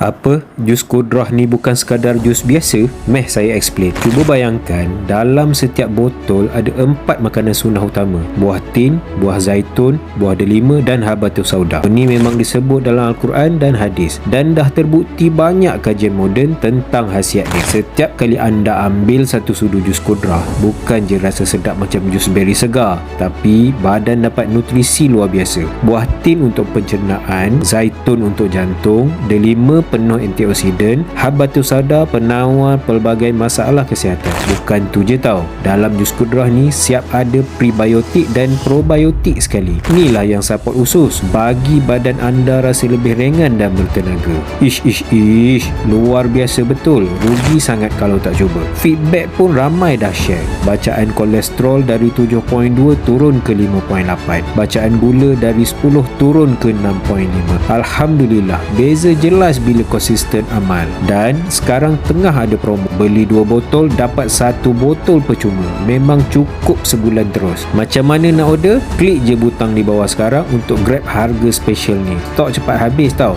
Apa? Jus kudrah ni bukan sekadar jus biasa? Meh saya explain. Cuba bayangkan, dalam setiap botol ada 4 makanan sunnah utama. Buah tin, buah zaitun, buah delima dan habatus sauda. Ini memang disebut dalam Al-Quran dan hadis. Dan dah terbukti banyak kajian moden tentang khasiat ni. Setiap kali anda ambil satu sudu jus kudrah, bukan je rasa sedap macam jus beri segar, tapi badan dapat nutrisi luar biasa. Buah tin untuk pencernaan, zaitun untuk jantung, delima penuh antioksidan, habatus sauda penawar pelbagai masalah kesihatan. Bukan tu je tau, dalam jus kudrah ni siap ada prebiotik dan probiotik sekali. Inilah yang support usus, bagi badan anda rasa lebih ringan dan bertenaga. Ish, luar biasa betul. Rugi sangat kalau tak cuba. Feedback pun ramai dah share. Bacaan kolesterol dari 7.2 turun ke 5.8. Bacaan gula dari 10 turun ke 6.5. Alhamdulillah, beza jelas bila konsisten amal. Dan sekarang tengah ada promo. Beli 2 botol dapat 1 botol percuma. Memang cukup sebulan terus. Macam mana nak order? Klik je butang di bawah sekarang untuk grab harga special ni. Stok cepat habis tau.